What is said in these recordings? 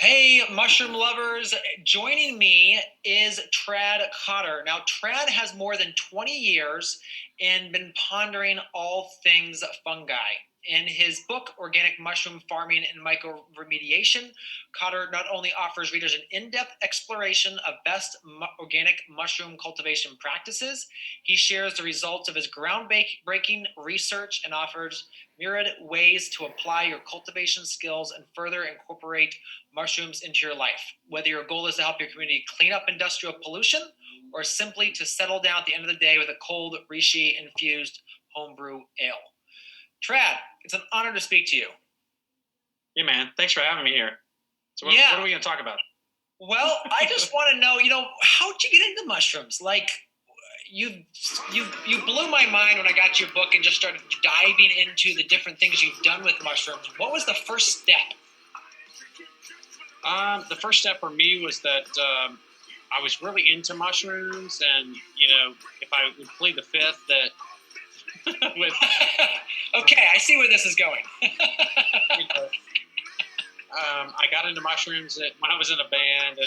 Hey, mushroom lovers. Joining me is Trad Cotter. Now, Trad has more than 20 years and been pondering all things fungi. In his book, Organic Mushroom Farming and Mycoremediation, Cotter not only offers readers an in depth exploration of best organic mushroom cultivation practices, he shares the results of his groundbreaking research and offers myriad ways to apply your cultivation skills and further incorporate mushrooms into your life. Whether your goal is to help your community clean up industrial pollution or simply to settle down at the end of the day with a cold, reishi infused homebrew ale. Trad, it's an honor to speak to you. Yeah, man. Thanks for having me here. So what are we going to talk about? Well, I just want to know, how'd you get into mushrooms? Like, you blew my mind when I got your book and just started diving into the different things you've done with mushrooms. What was the first step? The first step for me was that I was really into mushrooms, and if I would plead the fifth, that with okay, I see where this is going. I got into mushrooms when I was in a band,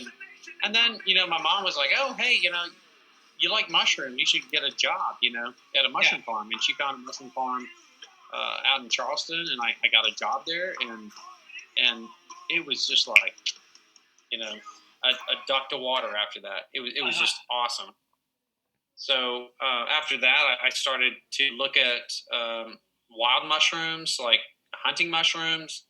and then my mom was like, "Oh, hey, you like mushrooms? You should get a job, at a mushroom farm." And she found a mushroom farm out in Charleston, and I got a job there, and it was just like, a duck to water after that. It was just awesome. So after that, I started to look at wild mushrooms, like hunting mushrooms,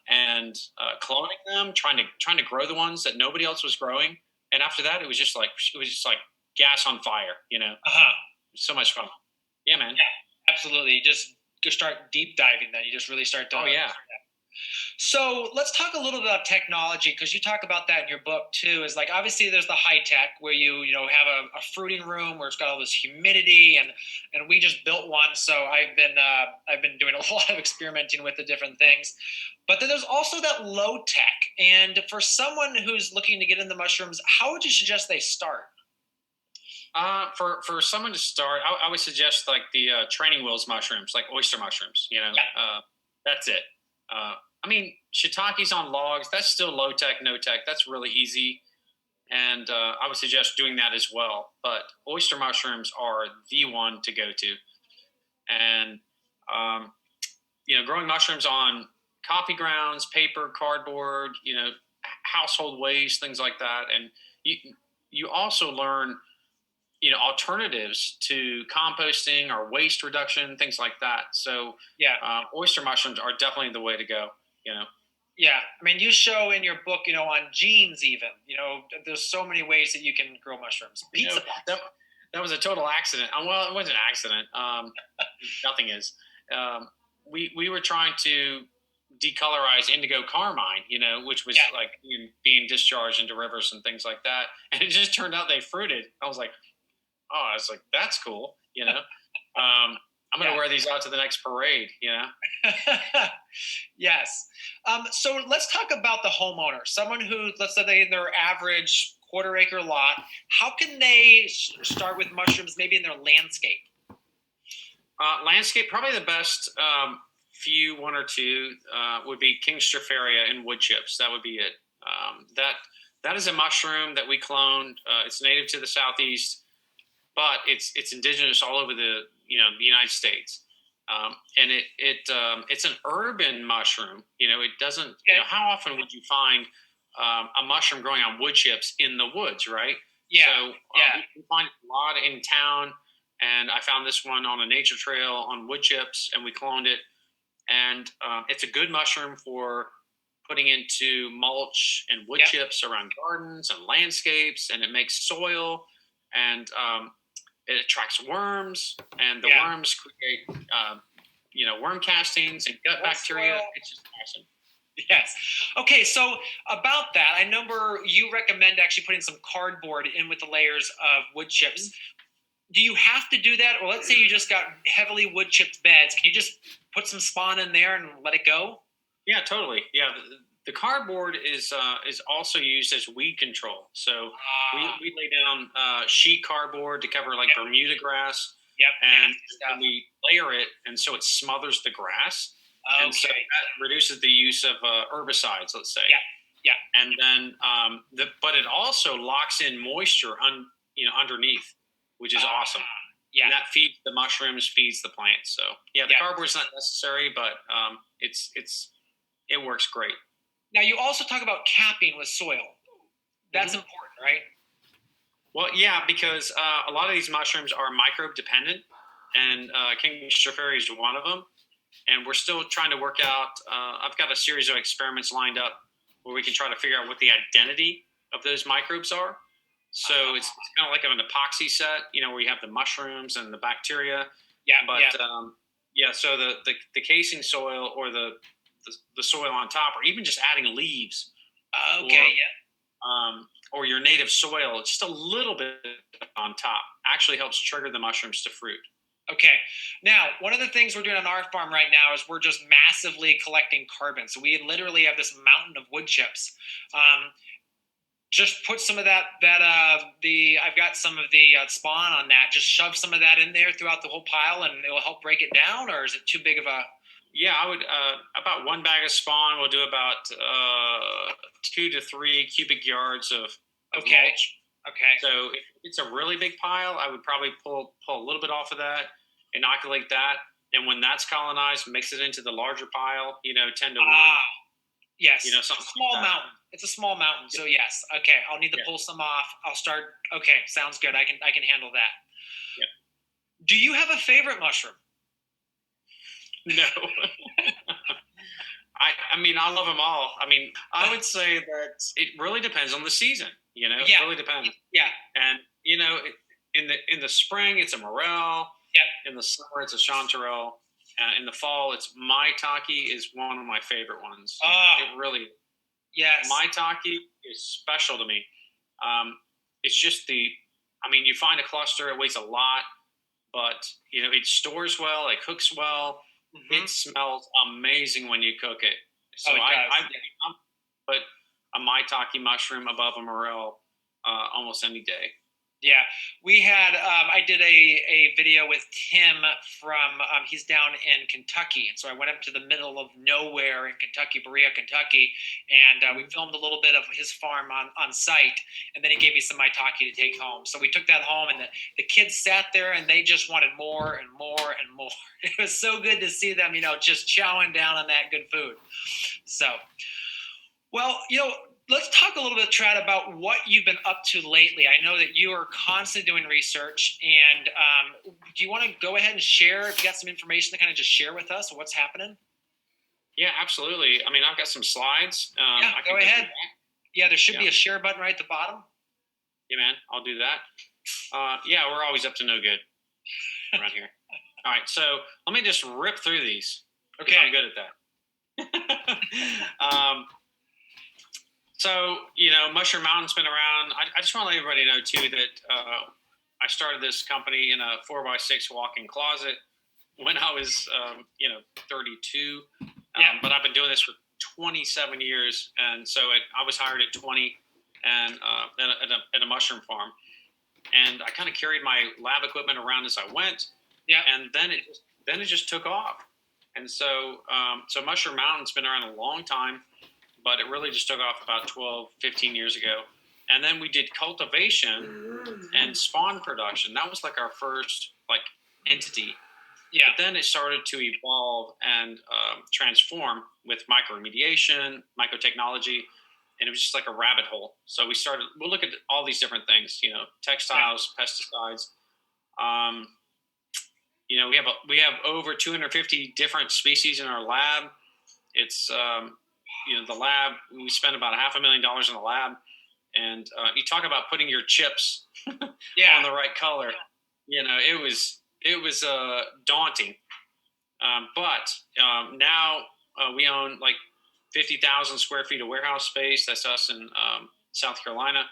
and cloning them, trying to grow the ones that nobody else was growing. And after that, it was just like gas on fire. So much fun. Yeah, man. Yeah, absolutely. Just start deep diving. Then you just really start to. Oh yeah. So let's talk a little bit about technology, because you talk about that in your book too. Is like, obviously there's the high tech where you have a fruiting room where it's got all this humidity, and we just built one. So I've been doing a lot of experimenting with the different things. But then there's also that low tech. And for someone who's looking to get into mushrooms, how would you suggest they start? For someone to start, I would suggest like the training wheels mushrooms, like oyster mushrooms. That's it. I mean, shiitakes on logs, that's still low tech, no tech. That's really easy. And I would suggest doing that as well. But oyster mushrooms are the one to go to. And, growing mushrooms on coffee grounds, paper, cardboard, household waste, things like that. And you also learn, alternatives to composting or waste reduction, things like that. So oyster mushrooms are definitely the way to go. Yeah, I mean, you show in your book, on genes even, there's so many ways that you can grow mushrooms. Pizza that was a total accident. Well, it wasn't an accident. Nothing is. We were trying to decolorize indigo carmine, which was like being discharged into rivers and things like that. And it just turned out they fruited. I was like, that's cool, I'm going to wear these out to the next parade, Yes. So let's talk about the homeowner, someone who, let's say they in their average quarter-acre lot. How can they start with mushrooms maybe in their landscape? Landscape, probably the best one or two would be King Stropharia and Woodchips. That would be it. That is a mushroom that we cloned. It's native to the Southeast, but it's indigenous all over the United States, and it's an urban mushroom. It doesn't. How often would you find a mushroom growing on wood chips in the woods, right? Yeah. So we find it a lot in town, and I found this one on a nature trail on wood chips, and we cloned it, and it's a good mushroom for putting into mulch and wood chips around gardens and landscapes, and it makes soil, and it attracts worms, and the worms create, worm castings and gut bacteria. It's just awesome. Yes. Okay, so about that, I remember you recommend actually putting some cardboard in with the layers of wood chips. Do you have to do that? Or let's say you just got heavily wood chipped beds. Can you just put some spawn in there and let it go? Yeah, totally. Yeah, the cardboard is also used as weed control. So we lay down sheet cardboard to cover like Bermuda grass. Yep. And we layer it, and so it smothers the grass. Okay. And so that reduces the use of herbicides, let's say. Yeah. Yeah. And then but it also locks in moisture underneath, which is awesome. Yeah. And that feeds the mushrooms, feeds the plants. So yeah, the cardboard's not necessary, but it works great. Now you also talk about capping with soil. That's important, right? Well, yeah, because a lot of these mushrooms are microbe dependent, and King Stropharia is one of them. And we're still trying to work out. I've got a series of experiments lined up where we can try to figure out what the identity of those microbes are. So it's kind of like an epoxy set, where you have the mushrooms and the bacteria. Yeah. But so the casing soil or the soil on top, or even just adding leaves. Okay. Or your native soil, just a little bit on top, actually helps trigger the mushrooms to fruit. Okay. Now, one of the things we're doing on our farm right now is we're just massively collecting carbon. So we literally have this mountain of wood chips. Just put some of I've got some of the spawn on that. Just shove some of that in there throughout the whole pile, and it will help break it down. Or is it too big of a? Yeah, I would about 1 bag of spawn will do about 2 to 3 cubic yards of mulch. Okay. So if it's a really big pile, I would probably pull a little bit off of that, inoculate that, and when that's colonized, mix it into the larger pile. 10 to 1. Yes. Something small like mountain. It's a small mountain. So yes. Okay. I'll need to pull some off. I'll start. Okay. Sounds good. I can handle that. Yeah. Do you have a favorite mushroom? No. I love them all. I would say that it really depends on the season. It really depends. Yeah. And in the spring it's a morel. Yeah. In the summer it's a chanterelle. In the fall it's maitake is one of my favorite ones. It really. Yes. Maitake is special to me. It's just you find a cluster, it weighs a lot, but it stores well, it cooks well. Mm-hmm. It smells amazing when you cook it. So I put a maitake mushroom above a morel almost any day. Yeah, we had. I did a video with Tim from. He's down in Kentucky, and so I went up to the middle of nowhere in Kentucky, Berea, Kentucky, and we filmed a little bit of his farm on site. And then he gave me some maitake to take home. So we took that home, and the kids sat there, and they just wanted more and more and more. It was so good to see them, just chowing down on that good food. So, well, let's talk a little bit, Trad, about what you've been up to lately. I know that you are constantly doing research, and do you want to go ahead and share, if you got some information to kind of just share with us what's happening? Yeah, absolutely. I've got some slides. Go ahead. Yeah, there should be a share button right at the bottom. Yeah, man, I'll do that. We're always up to no good around here. All right, so let me just rip through these. Okay. I'm good at that. So, Mushroom Mountain's been around. I just want to let everybody know, too, that I started this company in a 4x6 walk-in closet when I was, 32. But I've been doing this for 27 years. And so I was hired at 20 and at a mushroom farm. And I kind of carried my lab equipment around as I went. Yeah. And then it just took off. And so Mushroom Mountain's been around a long time. But it really just took off about 12, 15 years ago. And then we did cultivation and spawn production. That was like our first entity. Yeah. But then it started to evolve and transform with mycoremediation, mycotechnology, and it was just like a rabbit hole. So we'll look at all these different things, textiles, pesticides. We have over 250 different species in our lab. It's the lab, we spent about $500,000 in the lab, and you talk about putting your chips on the right color. It was daunting, but now we own 50,000 square feet of warehouse space. That's us in South Carolina,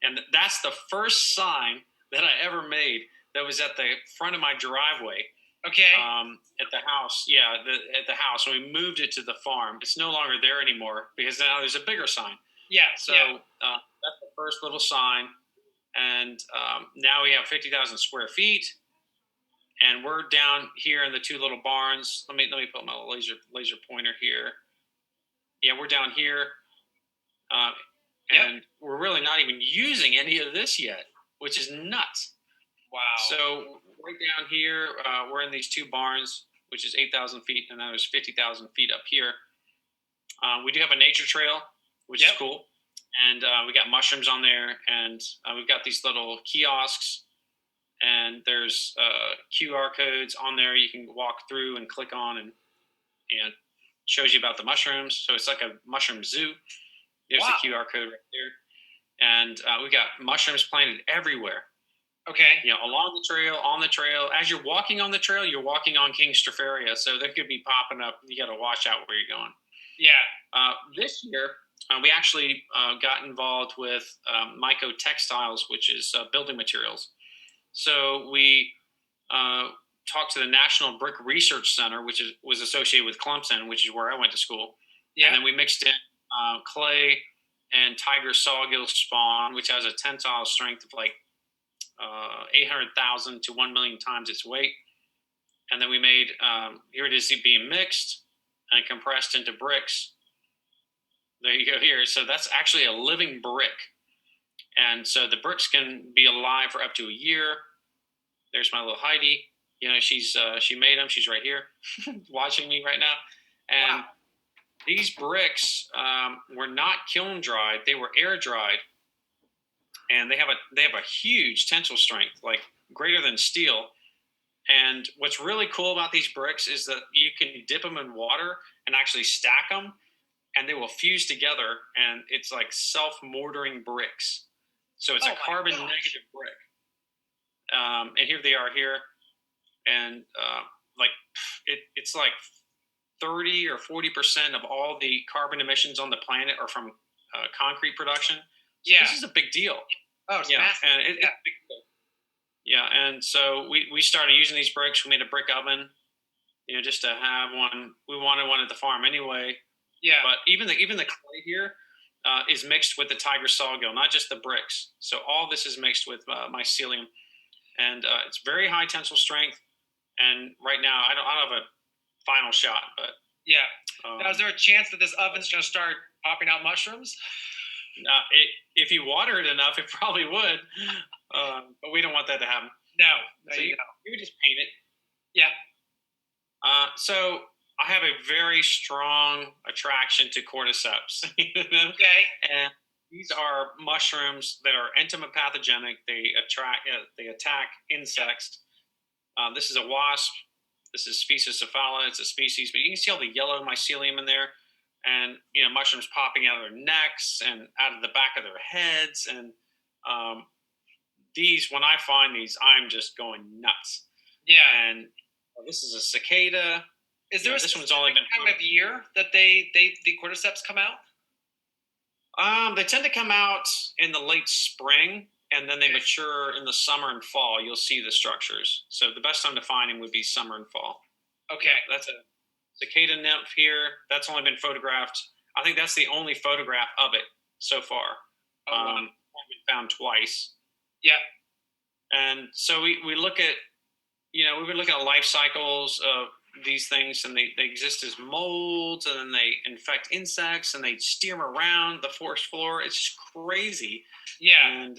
and that's the first sign that I ever made that was at the front of my driveway. Okay. At the house, at the house. When we moved it to the farm, it's no longer there anymore because now there's a bigger sign. Yeah. So that's the first little sign, and now we have 50,000 square feet, and we're down here in the two little barns. Let me put my laser pointer here. Yeah, we're down here. And we're really not even using any of this yet, which is nuts. Wow. So right down here, we're in these two barns, which is 8,000 feet, and then there's 50,000 feet up here. We do have a nature trail, which is cool. And we got mushrooms on there, and we've got these little kiosks, and there's QR codes on there you can walk through and click on, and shows you about the mushrooms. So it's like a mushroom zoo. There's the QR code right there. And we've got mushrooms planted everywhere. Okay. Along the trail, on the trail. As you're walking on the trail, you're walking on King Stropharia, so they could be popping up. You got to watch out where you're going. Yeah. This year, we actually got involved with mycotextiles, which is building materials. So we talked to the National Brick Research Center, which was associated with Clemson, which is where I went to school. Yeah. And then we mixed in clay and tiger sawgill spawn, which has a tensile strength of like 800,000 to 1 million times its weight. And then we made, here it is being mixed and compressed into bricks. There you go here. So that's actually a living brick. And so the bricks can be alive for up to a year. There's my little Heidi. She made them. She's right here watching me right now. And these bricks were not kiln dried. They were air dried. And they have a huge tensile strength, like greater than steel. And what's really cool about these bricks is that you can dip them in water and actually stack them, and they will fuse together, and it's like self-mortaring bricks. So it's a carbon negative brick. And here they are here. And it's like 30 or 40% of all the carbon emissions on the planet are from concrete production. So this is a big deal. Oh, it's massive. And it's a big deal. Yeah, and so we started using these bricks. We made a brick oven, just to have one. We wanted one at the farm anyway. Yeah. But even the clay here is mixed with the tiger sawgill, not just the bricks. So all this is mixed with mycelium, and it's very high tensile strength. And right now, I don't have a final shot, but now, is there a chance that this oven's going to start popping out mushrooms? If you water it enough, it probably would. But we don't want that to happen. No, so you would just paint it. Yeah. So I have a very strong attraction to cordyceps. Okay. And these are mushrooms that are entomopathogenic. They attack insects. This is a wasp. This is Physocephala. It's a species, but you can see all the yellow mycelium in there. And, mushrooms popping out of their necks and out of the back of their heads. And when I find these, I'm just going nuts. Yeah. And this is a cicada. Is there this one's only been time of year that the cordyceps come out? They tend to come out in the late spring, and then they mature in the summer and fall. You'll see the structures. So the best time to find them would be summer and fall. Okay. That's a cicada nymph here. That's only been photographed. I think that's the only photograph of it so far. Only been found twice. Yeah. And so we look at, we've been looking at life cycles of these things, and they exist as molds, and then they infect insects, and they steer them around the forest floor. It's just crazy. Yeah. And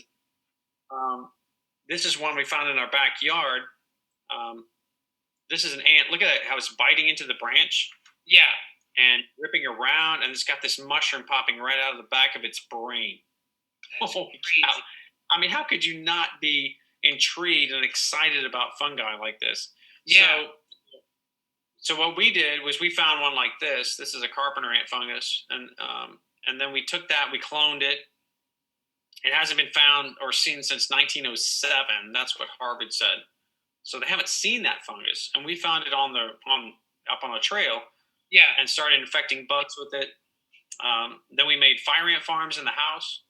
this is one we found in our backyard. This is an ant. Look at it, how it's biting into the branch. Yeah. And ripping around, and it's got this mushroom popping right out of the back of its brain. That's crazy. Cow. I mean, how could you not be intrigued and excited about fungi like this? Yeah. So what we did was we found one like this. This is a Carpenter Ant Fungus, and then we took that, we cloned it. It hasn't been found or seen since 1907. That's what Harvard said. So they haven't seen that fungus, and we found it up on a trail. Yeah, and started infecting bugs with it. Then we made fire ant farms in the house.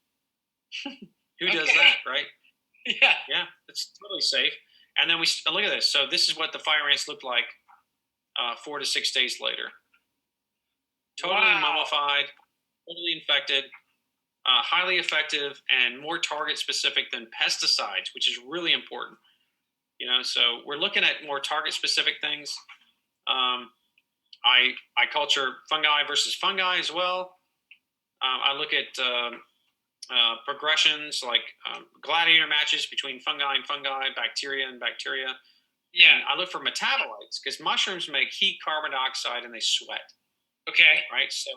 Who does that, right? Yeah, it's totally safe. And then we look at this. So this is what the fire ants looked like 4 to 6 days later. Totally mummified, totally infected, highly effective, and more target specific than pesticides, which is really important. So we're looking at more target specific things. I culture fungi versus fungi as well. I look at progressions like gladiator matches between fungi and fungi, bacteria and bacteria. Yeah. And I look for metabolites because mushrooms make heat, carbon dioxide, and they sweat. Okay. Right. So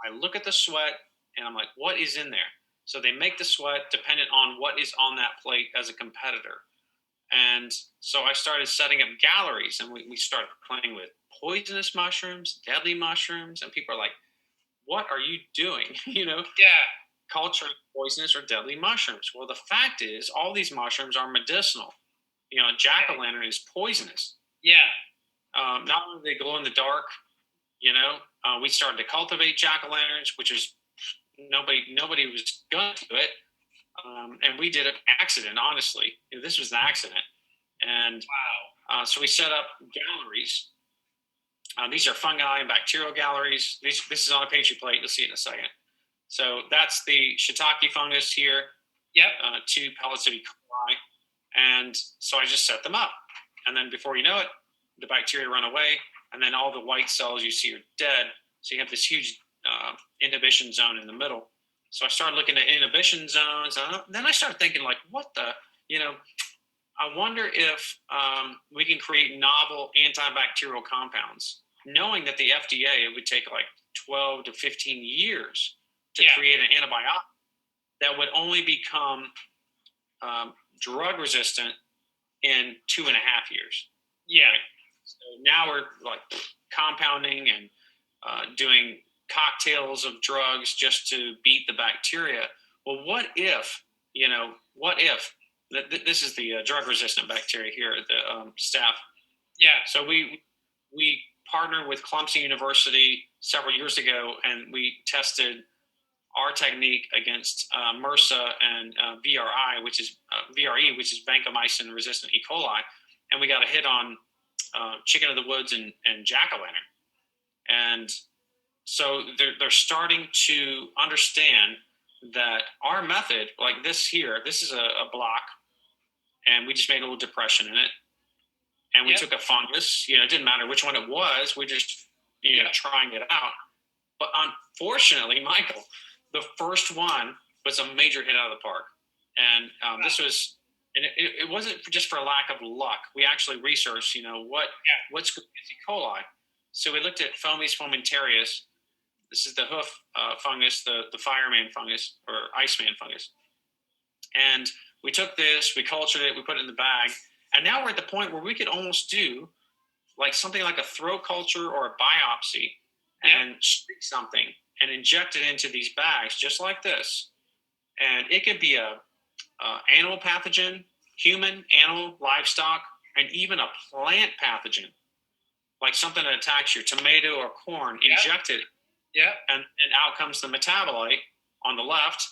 I look at the sweat and I'm like, what is in there? So they make the sweat dependent on what is on that plate as a competitor. And so I started setting up galleries and we started playing with poisonous mushrooms, deadly mushrooms. And people are like, what are you doing? Yeah. Culturing poisonous or deadly mushrooms. Well, the fact is, all these mushrooms are medicinal. Jack-o'-lantern is poisonous. Yeah. Not only do they glow in the dark, we started to cultivate jack-o'-lanterns, which is nobody was going to do it. And we did it accident, honestly. This was an accident. And wow. So we set up galleries. These are fungi and bacterial galleries. This is on a pastry plate. You'll see it in a second. So that's the shiitake fungus here. Yep. 2 pellets of E. coli. And so I just set them up. And then before you know it, the bacteria run away. And then all the white cells you see are dead. So you have this huge inhibition zone in the middle. So I started looking at inhibition zones. And then I started thinking, like, what the, I wonder if we can create novel antibacterial compounds, knowing that the FDA, it would take like 12 to 15 years to create an antibiotic that would only become drug resistant in 2.5 years. Yeah. Right? So now we're like compounding and doing cocktails of drugs just to beat the bacteria. Well, what if this is the drug resistant bacteria here at the staff. Yeah. So we partnered with Clemson University several years ago, and we tested our technique against MRSA and VRE, which is vancomycin resistant E. coli, and we got a hit on chicken of the woods and jack-o'-lantern. And so they're starting to understand that our method, like this here, this is a block, and we just made a little depression in it. And we took a fungus, it didn't matter which one it was. We're just, trying it out. But unfortunately, Michael, the first one was a major hit out of the park. And this was, and it wasn't just for lack of luck. We actually researched, what's good with E. coli. So we looked at Fomes fomentarius. This is the hoof fungus, the fireman fungus or Iceman fungus. And we took this, we cultured it, we put it in the bag. And now we're at the point where we could almost do like something like a throat culture or a biopsy and stick something and inject it into these bags just like this. And it could be a animal pathogen, human, animal, livestock, and even a plant pathogen, like something that attacks your tomato or corn, inject it. Yeah. And out comes the metabolite on the left.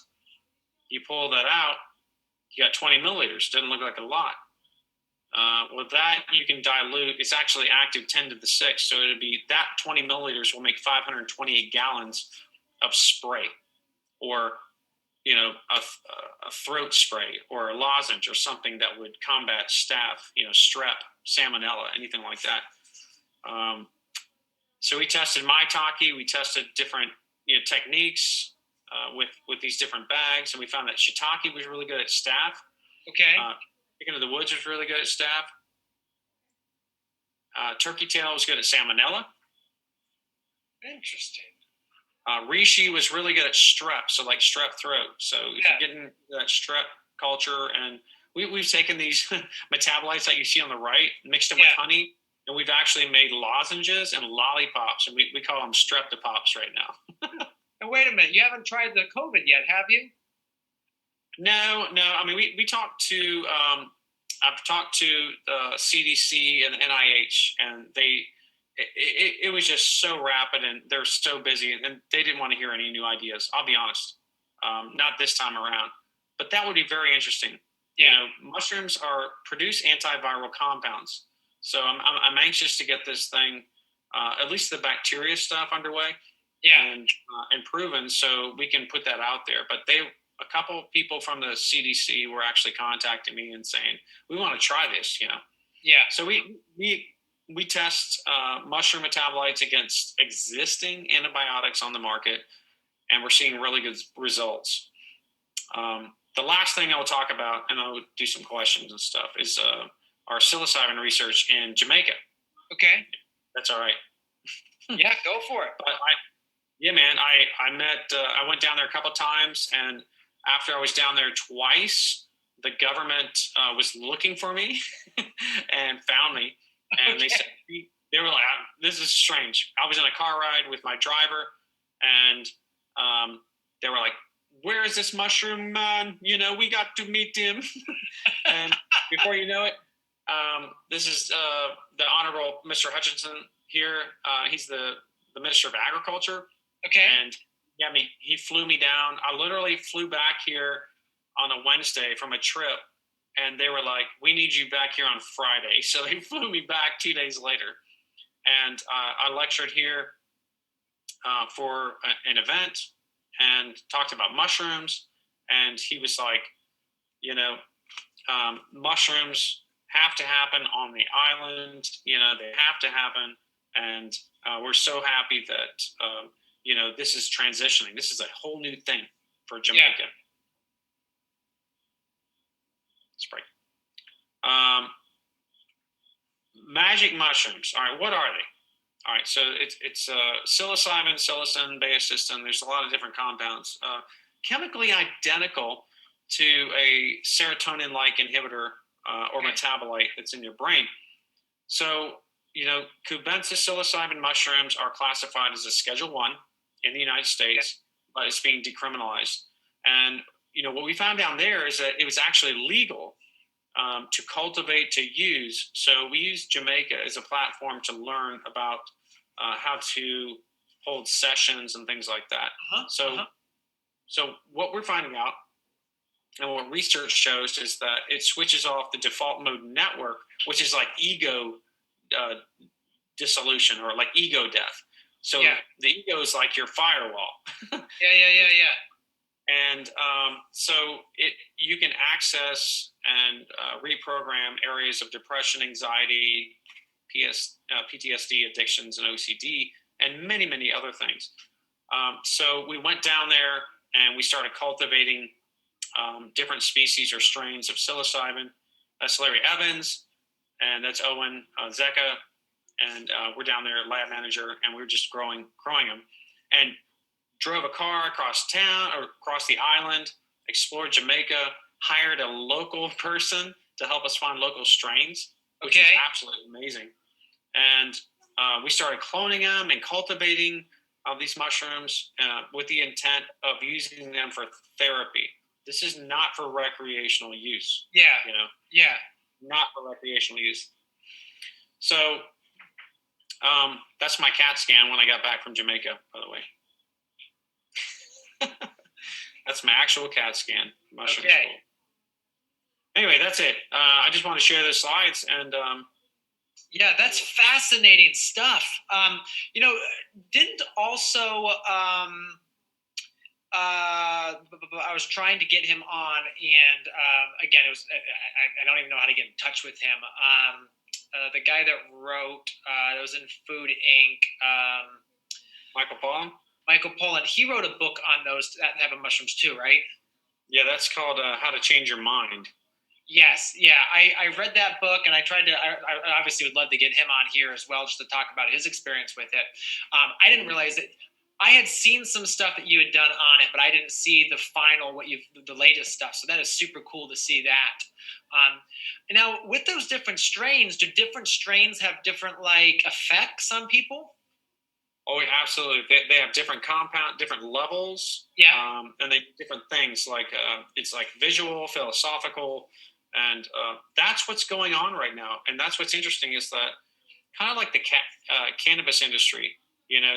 You pull that out, you got 20 milliliters. Doesn't look like a lot. With that, you can dilute. It's actually active 10 to the 6. So it'd be that 20 milliliters will make 528 gallons of spray, or a throat spray or a lozenge or something that would combat staph, strep, salmonella, anything like that. So we tested mycology. We tested different techniques with these different bags, and we found that shiitake was really good at staph. Okay. Chicken of the woods was really good at staph. Turkey tail was good at salmonella. Interesting. Reishi was really good at strep, so like strep throat. So if you're getting that strep culture, and we've taken these metabolites that you see on the right, mixed them with honey, and we've actually made lozenges and lollipops, and we call them streptopops right now. And wait a minute, you haven't tried the COVID yet, have you? No. I mean, we talked to I've talked to the CDC and the NIH, and it was just so rapid, and they're so busy, and they didn't want to hear any new ideas. I'll be honest, not this time around. But that would be very interesting. Yeah. Mushrooms produce antiviral compounds, so I'm anxious to get this thing, at least the bacteria stuff, underway. Yeah. And proven, so we can put that out there. But a couple of people from the CDC were actually contacting me and saying, we want to try this, Yeah. So we test mushroom metabolites against existing antibiotics on the market, and we're seeing really good results. The last thing I will talk about, and I'll do some questions and stuff, is our psilocybin research in Jamaica. Okay. That's all right. Yeah, go for it. But I went down there a couple of times, and after I was down there twice, the government was looking for me and found me. And they said, they were like, this is strange. I was in a car ride with my driver, and they were like, where is this mushroom man? We got to meet him. And before you know it, this is the Honorable Mr. Hutchinson here. He's the Minister of Agriculture. Okay. And he flew me down. I literally flew back here on a Wednesday from a trip, and they were like, we need you back here on Friday. So they flew me back 2 days later. And I lectured here for an event and talked about mushrooms. And he was like, mushrooms have to happen on the island. They have to happen. And we're so happy that, this is transitioning. This is a whole new thing for Jamaica. Yeah. Spray. Magic mushrooms. All right, what are they? All right, so it's psilocybin, psilocin, baeocystin. There's a lot of different compounds, chemically identical to a serotonin-like inhibitor or metabolite that's in your brain. So, cubensis psilocybin mushrooms are classified as a Schedule 1 in the United States, but it's being decriminalized. And, what we found down there is that it was actually legal to cultivate, to use. So we use Jamaica as a platform to learn about how to hold sessions and things like that. So what we're finding out and what research shows is that it switches off the default mode network, which is like ego dissolution or like ego death. So the ego is like your firewall. Yeah. And so you can access and reprogram areas of depression, anxiety, PTSD, addictions, and OCD, and many, many other things. So we went down there and we started cultivating different species or strains of psilocybin. That's Larry Evans, and that's Owen Zecca, and we're down there, lab manager, and we're just growing them. And drove a car across town or across the island, explored Jamaica, hired a local person to help us find local strains, which is absolutely amazing. And we started cloning them and cultivating these mushrooms with the intent of using them for therapy. This is not for recreational use. Not for recreational use. So that's my CAT scan when I got back from Jamaica, by the way. That's my actual CAT scan. Mushroom school. Anyway, that's it. I just want to share the slides and. That's fascinating stuff. Didn't also I was trying to get him on, and again, it was I don't even know how to get in touch with him. The guy that wrote that was in Food Inc. Michael Pollan, he wrote a book on those type of mushrooms too, right? Yeah, that's called How to Change Your Mind. Yes, yeah. I read that book, and I obviously would love to get him on here as well, just to talk about his experience with it. I didn't realize that I had seen some stuff that you had done on it, but I didn't see the final, the latest stuff. So that is super cool to see that. Now, with those different strains, do different strains have different effects on people? Oh, yeah, absolutely. They have different different levels. And they do different things. It's like visual, philosophical, and that's what's going on right now. And that's what's interesting is that kind of like the cannabis industry,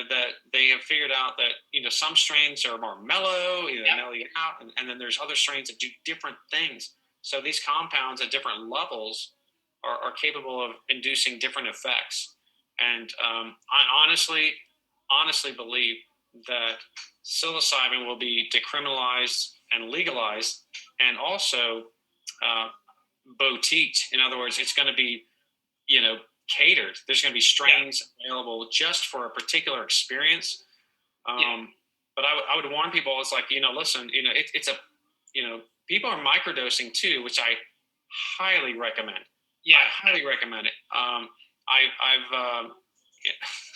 that they have figured out that some strains are more mellow, they mellow you out, and then there's other strains that do different things. So these compounds at different levels are capable of inducing different effects. And I honestly believe that psilocybin will be decriminalized and legalized, and also boutiqued. In other words, it's going to be, catered. There's going to be strains available just for a particular experience. But I would warn people. It's like, listen, people are microdosing too, which I highly recommend. Yeah. I highly recommend it. I've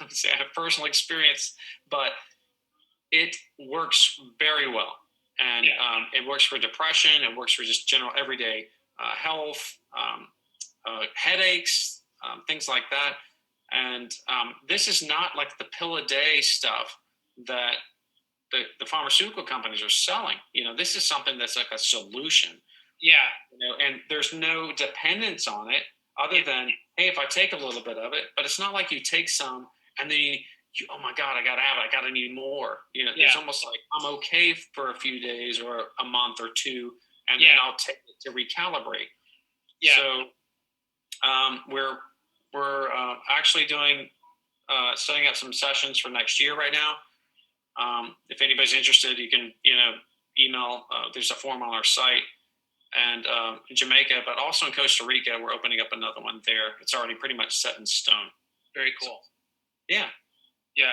I have personal experience, but it works very well, and it works for depression. It works for just general everyday health, headaches, things like that. And this is not like the pill a day stuff that the pharmaceutical companies are selling. This is something that's like a solution. Yeah. And there's no dependence on it other than, hey, if I take a little bit of it, but it's not like you take some and then oh my God, I got to have it. I got to need more. It's almost like I'm okay for a few days or a month or two, and then I'll take it to recalibrate. Yeah. So we're actually doing setting up some sessions for next year right now. If anybody's interested, you can email. There's a form on our site, and in Jamaica, but also in Costa Rica, we're opening up another one there. It's already pretty much set in stone. Very cool. So, yeah. Yeah.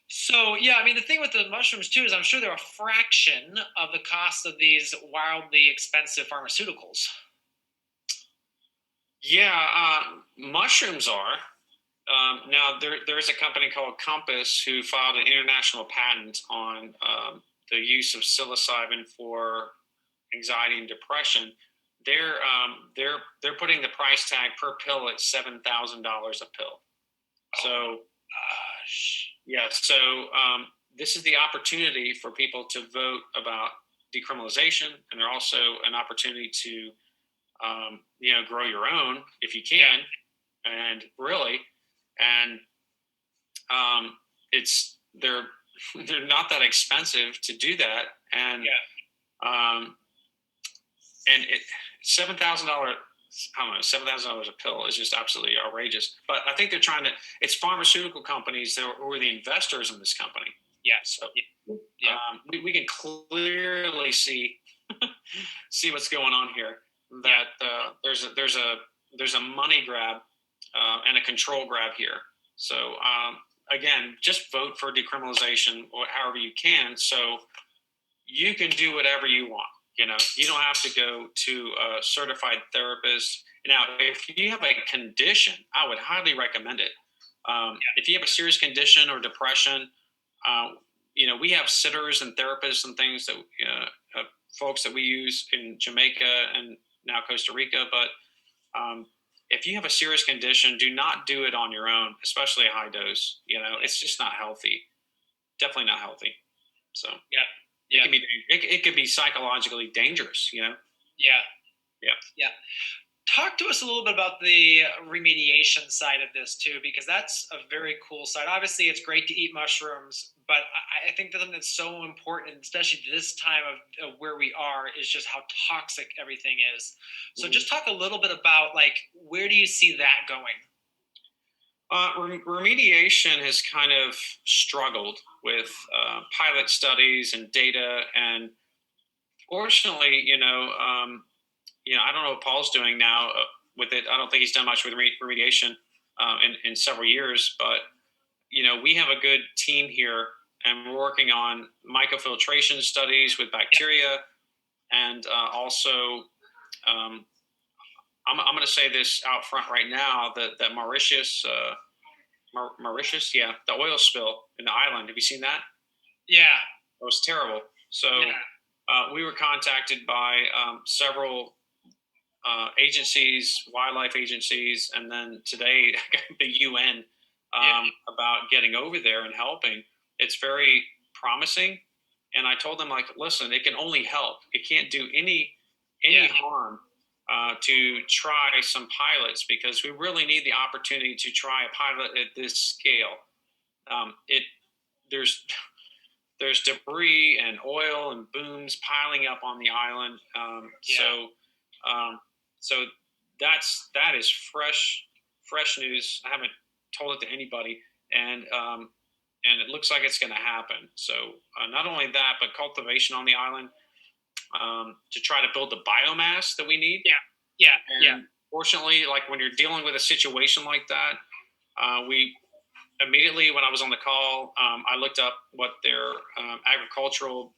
So, I mean, the thing with the mushrooms, too, is I'm sure they're a fraction of the cost of these wildly expensive pharmaceuticals. Yeah, mushrooms are. Now, there's a company called Compass who filed an international patent on the use of psilocybin for anxiety and depression. They're putting the price tag per pill at $7,000 a pill. So, yeah. So this is the opportunity for people to vote about decriminalization, and they're also an opportunity to grow your own if you can, and really, and they're not that expensive to do that, and and $7,000. I don't know, $7,000 a pill is just absolutely outrageous. But I think they're trying to. It's pharmaceutical companies who are the investors in this company. Yeah. So we can clearly see what's going on here. That there's a money grab and a control grab here. So again, just vote for decriminalization or however you can, so you can do whatever you want. You don't have to go to a certified therapist. Now, if you have a condition, I would highly recommend it. If you have a serious condition or depression, we have sitters and therapists and things that folks that we use in Jamaica and now Costa Rica. But if you have a serious condition, do not do it on your own, especially a high dose. It's just not healthy. Definitely not healthy. So it could be psychologically dangerous. Yeah. Talk to us a little bit about the remediation side of this too, because that's a very cool side. Obviously, it's great to eat mushrooms, but I think the thing that's so important, especially this time of where we are, is just how toxic everything is. So just talk a little bit about, where do you see that going? Remediation has kind of struggled with pilot studies and data, and fortunately, I don't know what Paul's doing now with it. I don't think he's done much with remediation in several years, but we have a good team here, and we're working on mycofiltration studies with bacteria, and also I'm going to say this out front right now that Mauritius, the oil spill in the island. Have you seen that? Yeah, it was terrible. So we were contacted by several agencies, wildlife agencies, and then today the UN about getting over there and helping. It's very promising, and I told them, listen, it can only help. It can't do any harm to try some pilots, because we really need the opportunity to try a pilot at this scale. There's debris and oil and booms piling up on the island. So that is fresh news. I haven't told it to anybody, and it looks like it's going to happen. So not only that, but cultivation on the island to try to build the biomass that we need. Fortunately, when you're dealing with a situation like that, we immediately, when I was on the call, I looked up what their agricultural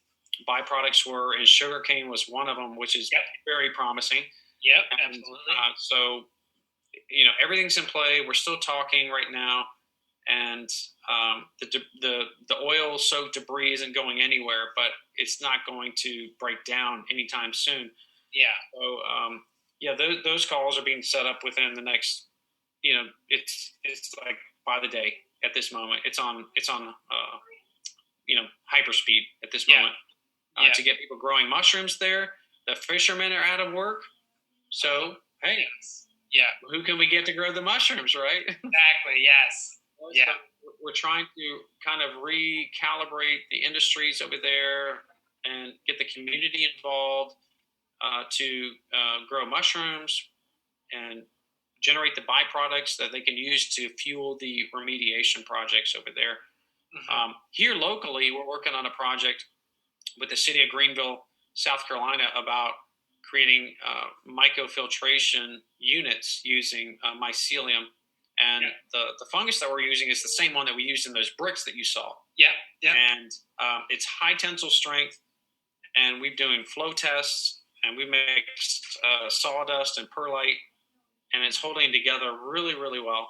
byproducts were, and sugarcane was one of them, which is very promising. Yep, And, absolutely. So, everything's in play. We're still talking right now, and the oil soaked debris isn't going anywhere, but it's not going to break down anytime soon. Yeah. So those calls are being set up within the next. It's like by the day at this moment. It's on hyperspeed at this moment to get people growing mushrooms there. The fishermen are out of work, so hey, who can we get to grow the mushrooms, right? Exactly. Yes. Yeah. We're trying to kind of recalibrate the industries over there and get the community involved to grow mushrooms and generate the byproducts that they can use to fuel the remediation projects over there. Mm-hmm. Here locally, we're working on a project with the city of Greenville, South Carolina, about creating mycofiltration units using mycelium. And the fungus that we're using is the same one that we used in those bricks that you saw. Yeah. And it's high tensile strength. And we're doing flow tests, and we mixed sawdust and perlite, and it's holding together really, really well.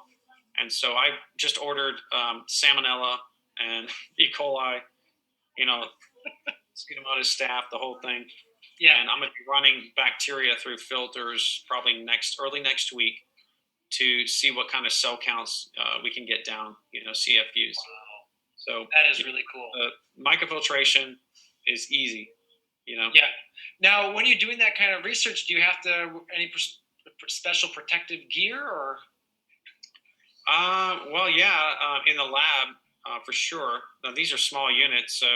And so I just ordered salmonella and E. coli, Pseudomonas staph, the whole thing. Yeah. And I'm going to be running bacteria through filters probably early next week to see what kind of cell counts we can get down, CFUs. Wow. So that is really cool. Mycofiltration is easy, Yeah. Now, when you're doing that kind of research, do you have to any special protective gear or? In the lab, for sure. Now, these are small units, so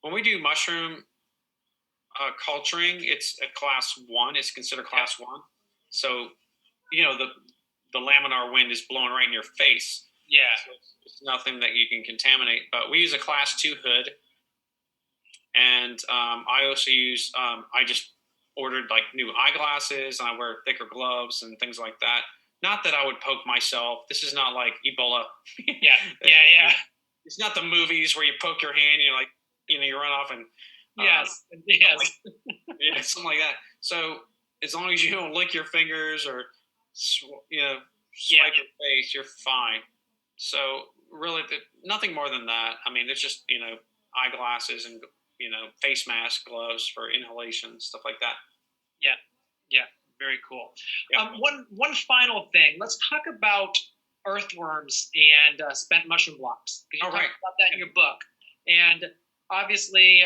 when we do mushroom culturing, it's a class 1. It's considered class 1. So, the laminar wind is blowing right in your face. Yeah. So it's nothing that you can contaminate. But we use a class 2 hood. And I also use, I just ordered like new eyeglasses, and I wear thicker gloves and things like that. Not that I would poke myself. This is not like Ebola. Yeah. It's not the movies where you poke your hand and you're like, you run off and. Yes. Something like that. So as long as you don't lick your fingers or, swipe your face, you're fine. So really, nothing more than that. I mean, there's just, eyeglasses and, face mask, gloves for inhalation, stuff like that. Yeah. Very cool. Yeah. One final thing. Let's talk about earthworms and spent mushroom blocks. Because you talked about that in your book. And obviously,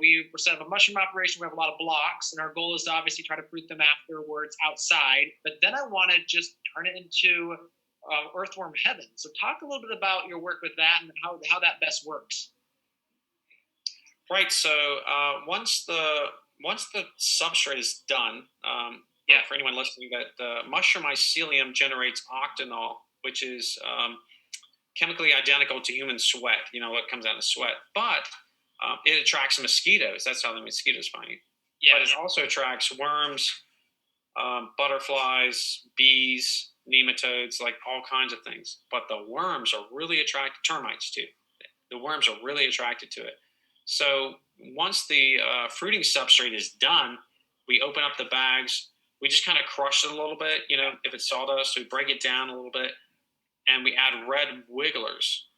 we set up a mushroom operation. We have a lot of blocks, and our goal is to obviously try to fruit them afterwards outside. But then I want to just turn it into earthworm heaven. So talk a little bit about your work with that and how that best works. Right. So once the substrate is done, for anyone listening, that mushroom mycelium generates octanol, which is chemically identical to human sweat. What comes out of sweat, but it attracts mosquitoes. That's how the mosquitoes find you. Yeah. But it also attracts worms, butterflies, bees, nematodes, like all kinds of things. But the worms are really attracted, termites too. The worms are really attracted to it. So once the fruiting substrate is done, we open up the bags. We just kind of crush it a little bit. If it's sawdust, we break it down a little bit. And we add red wigglers,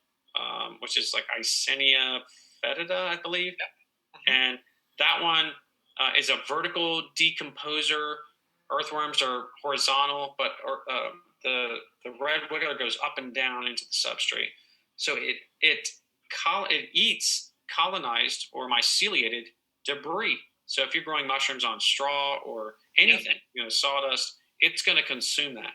which is like Icenia fetida, I believe. Yeah. And that one is a vertical decomposer. Earthworms are horizontal, but the red wiggler goes up and down into the substrate. So it eats colonized or myceliated debris. So if you're growing mushrooms on straw or anything, sawdust, it's going to consume that.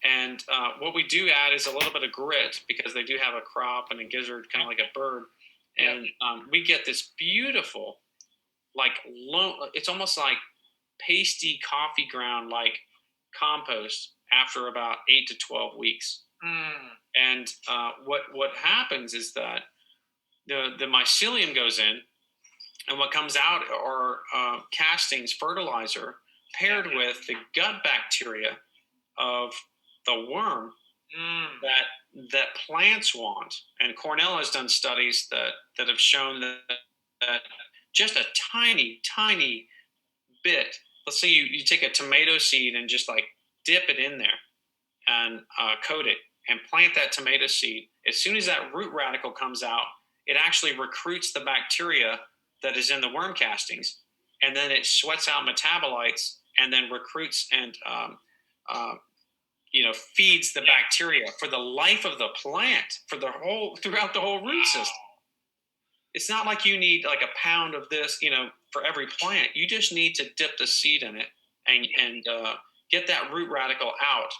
And what we do add is a little bit of grit, because they do have a crop and a gizzard, kind of like a bird. And we get this beautiful, it's almost like pasty coffee ground like compost after about 8 to 12 weeks. And what happens is that the mycelium goes in, and what comes out are castings, fertilizer, paired with the gut bacteria of the worm that plants want. And Cornell has done studies that have shown that just a tiny, tiny bit. Let's say you take a tomato seed and just like dip it in there and coat it and plant that tomato seed. As soon as that root radical comes out, it actually recruits the bacteria that is in the worm castings, and then it sweats out metabolites and then recruits and feeds the bacteria for the life of the plant for the whole throughout the whole root system. It's not like you need like a pound of this, for every plant. You just need to dip the seed in it and get that root radical out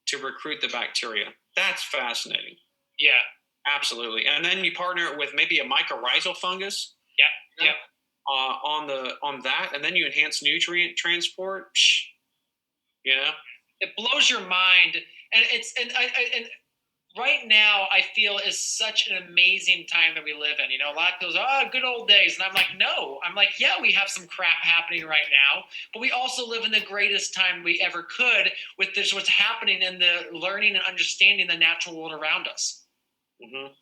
to recruit the bacteria. That's fascinating. Yeah, absolutely. And then you partner it with maybe a mycorrhizal fungus. Yeah, yeah. On that, and then you enhance nutrient transport. It blows your mind, and and right now I feel is such an amazing time that we live in. A lot goes, good old days, and I'm like, no. I'm like, yeah, we have some crap happening right now, but we also live in the greatest time we ever could with this what's happening in the learning and understanding the natural world around us. Mm-hmm.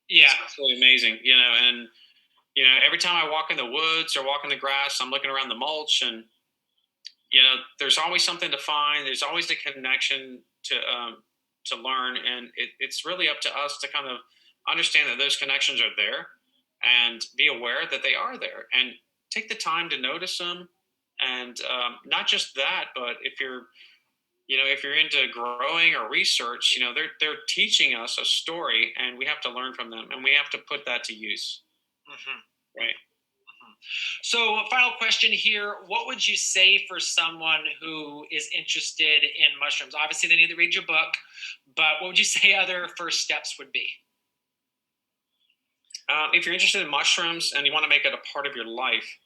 It's absolutely amazing. And every time I walk in the woods or walk in the grass, I'm looking around the mulch, and there's always something to find. There's always a connection to learn, and it's really up to us to kind of understand that those connections are there and be aware that they are there and take the time to notice them. And not just that, but if you're into growing or research, they're teaching us a story, and we have to learn from them, and we have to put that to use. Mm-hmm. Right. So, final question here. What would you say for someone who is interested in mushrooms? Obviously, they need to read your book, but what would you say other first steps would be? If you're interested in mushrooms and you want to make it a part of your life,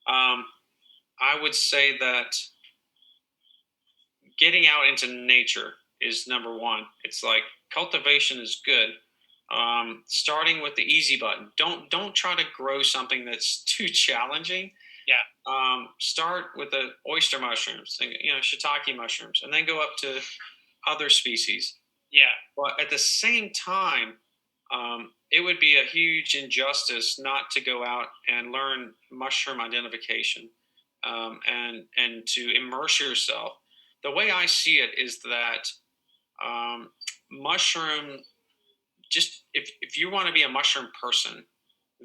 I would say that getting out into nature is number one. It's like cultivation is good. Starting with the easy button. Don't try to grow something that's too challenging. Yeah. Start with the oyster mushrooms, shiitake mushrooms, and then go up to other species. Yeah. But at the same time, it would be a huge injustice not to go out and learn mushroom identification and to immerse yourself. The way I see it is that mushroom, just if you want to be a mushroom person,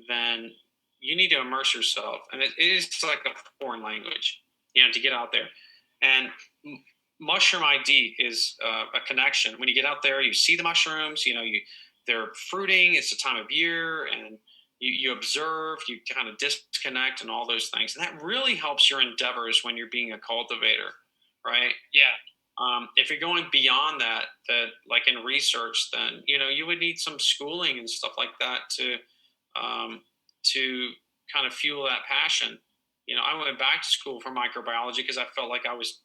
then you need to immerse yourself. And it is like a foreign language, to get out there. And mushroom ID is a connection. When you get out there, you see the mushrooms, they're fruiting, it's the time of year, and you observe, you kind of disconnect and all those things. And that really helps your endeavors when you're being a cultivator, right? Yeah. If you're going beyond that like in research, then, you would need some schooling and stuff like that to kind of fuel that passion. I went back to school for microbiology because I felt like I was,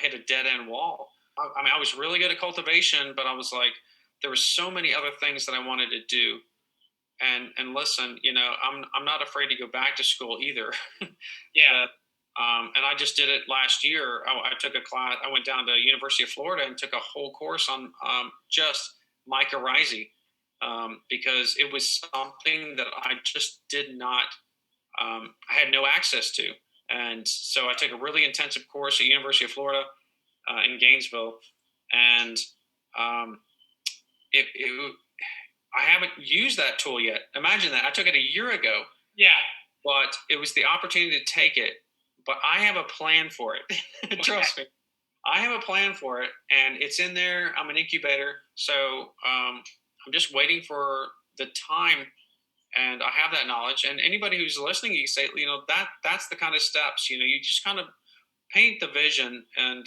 hit a dead end wall. I was really good at cultivation, but I was like, there were so many other things that I wanted to do. And listen, I'm not afraid to go back to school either. Yeah. And I just did it last year. I took a class. I went down to University of Florida and took a whole course on just mycorrhizae because it was something that I just did not. I had no access to, and so I took a really intensive course at University of Florida in Gainesville, and I haven't used that tool yet. Imagine that. I took it a year ago. Yeah. But it was the opportunity to take it. But I have a plan for it. Trust me. I have a plan for it, and it's in there. I'm an incubator. So I'm just waiting for the time, and I have that knowledge. And anybody who's listening, you say, that's the kind of steps, you just kind of paint the vision, and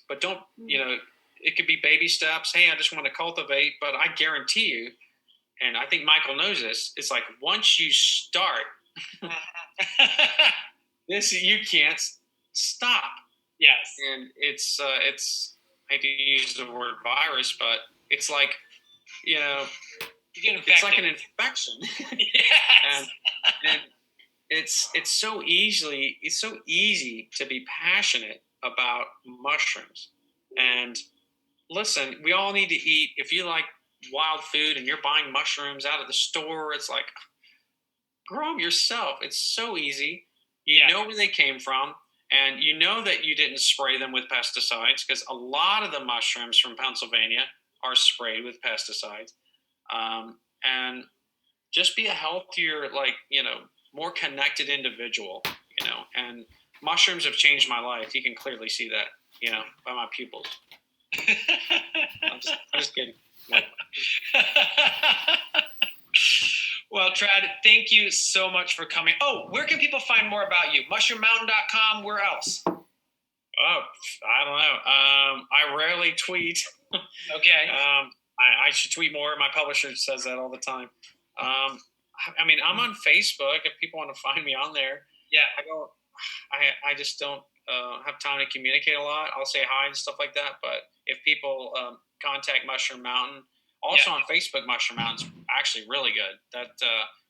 but don't, it could be baby steps. Hey, I just want to cultivate, but I guarantee you, and I think Michael knows this, it's like once you start, you can't stop. Yes. And it's I hate to use the word virus, but it's like, you get infected. It's like an infection. Yes. and it's so easy to be passionate about mushrooms. And listen, we all need to eat. If you like wild food and you're buying mushrooms out of the store, it's like, grow them yourself. It's so easy. You know where they came from, and you know that you didn't spray them with pesticides, because a lot of the mushrooms from Pennsylvania are sprayed with pesticides. And just be a healthier, like, more connected individual, and mushrooms have changed my life. You can clearly see that, by my pupils. I'm just kidding. Well, Trad, thank you so much for coming. Oh, where can people find more about you? Mushroommountain.com, where else? Oh, I don't know. I rarely tweet. Okay. I should tweet more. My publisher says that all the time. I mean, I'm on Facebook if people want to find me on there. Yeah. I just don't have time to communicate a lot. I'll say hi and stuff like that. But if people contact Mushroom Mountain, also on Facebook, Mushroom Mountain's actually really good. That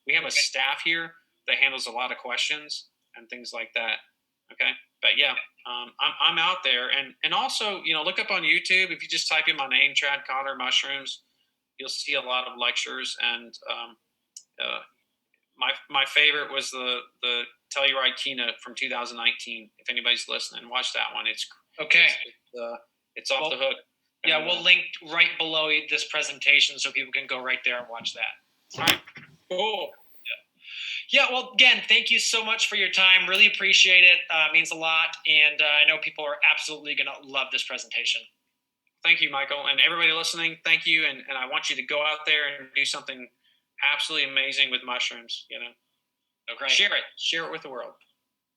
we have a staff here that handles a lot of questions and things like that. Okay, but yeah, I'm out there, and also look up on YouTube. If you just type in my name, Trad Cotter Mushrooms, you'll see a lot of lectures. And my favorite was the Telluride keynote from 2019. If anybody's listening, watch that one. It's okay. It's off the hook. Yeah, we'll link right below this presentation so people can go right there and watch that. All right. Cool. Yeah, well, again, thank you so much for your time. Really appreciate it. Means a lot. And I know people are absolutely going to love this presentation. Thank you, Michael. And everybody listening, thank you. And I want you to go out there and do something absolutely amazing with mushrooms. Okay. Share it with the world.